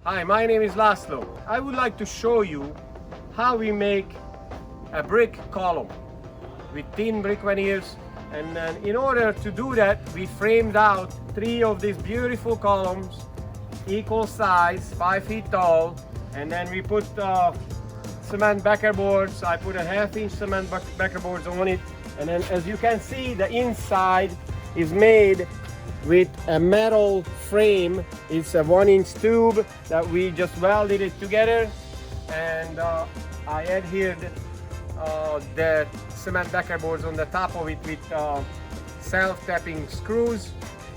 Hi, my name is Laszlo. I would like to show you how we make a brick column with thin brick veneers. And then in order to do that, we framed out 3 of these beautiful columns, equal size, 5 feet tall. And then we put cement backer boards. I put a 1/2 inch cement backer boards on it. And then as you can see, the inside is made with a metal frame. It's a 1-inch tube that we just welded it together, and I adhered the cement backer boards on the top of it with self-tapping screws,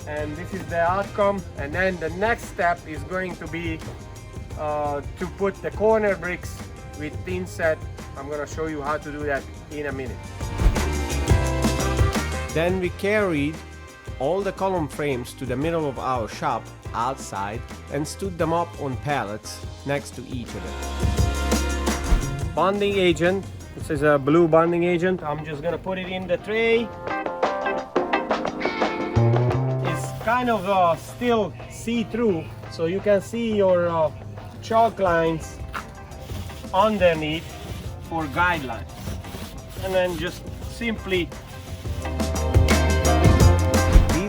and this is the outcome. And then the next step is going to be to put the corner bricks with thin set. I'm going to show you how to do that in a minute. Then we carried all the column frames to the middle of our shop outside and stood them up on pallets next to each other. Bonding agent. This is a blue bonding agent. I'm just gonna put it in the tray. It's kind of still see-through, so you can see your chalk lines underneath for guidelines. And then just simply,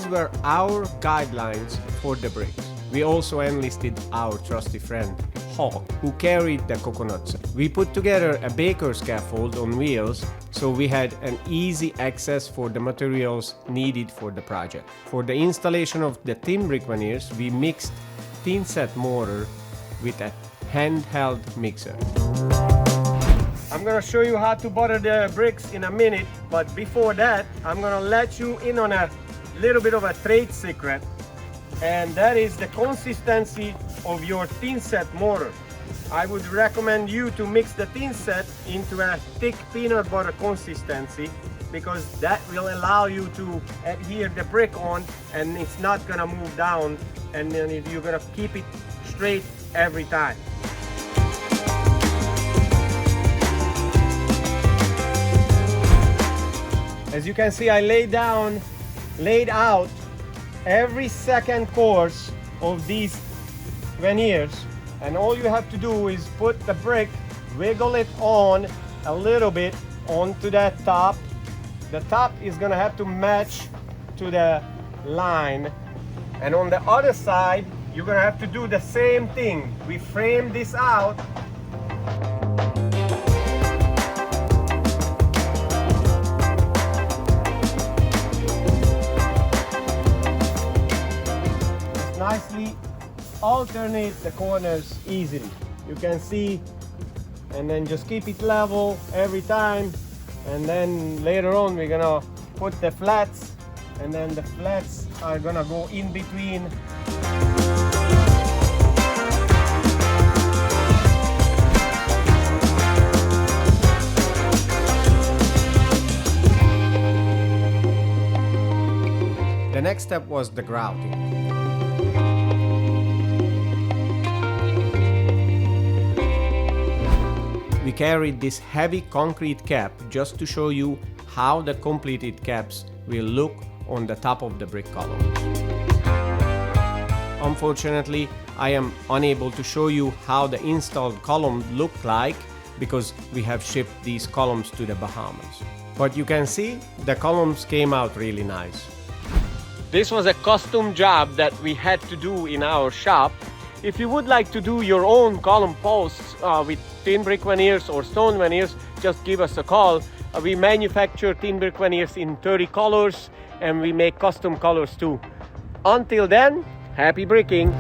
were our guidelines for the bricks. We also enlisted our trusty friend Hawk, who carried the coconuts. We put together a baker scaffold on wheels, so we had an easy access for the materials needed for the project. For the installation of the thin brick veneers, we mixed thin set mortar with a handheld mixer. I'm gonna show you how to butter the bricks in a minute, but before that, I'm gonna let you in on a little bit of a trade secret, and that is the consistency of your thin set mortar. I would recommend you to mix the thin set into a thick peanut butter consistency, because that will allow you to adhere the brick on and it's not gonna move down, and then you're gonna keep it straight every time. As you can see, I laid out every second course of these veneers, and all you have to do is put the brick, wiggle it on a little bit onto that top. The top is gonna have to match to the line, and on the other side you're gonna have to do the same thing. We frame this out. Nicely alternate the corners easily. You can see, and then just keep it level every time. And then later on we're gonna put the flats, and then the flats are gonna go in between. The next step was the grouting. We carried this heavy concrete cap just to show you how the completed caps will look on the top of the brick column. Unfortunately, I am unable to show you how the installed column looked like, because we have shipped these columns to the Bahamas. But you can see the columns came out really nice. This was a custom job that we had to do in our shop. If you would like to do your own column posts with thin brick veneers or stone veneers, just give us a call. We manufacture thin brick veneers in 30 colors, and we make custom colors too. Until then, happy bricking!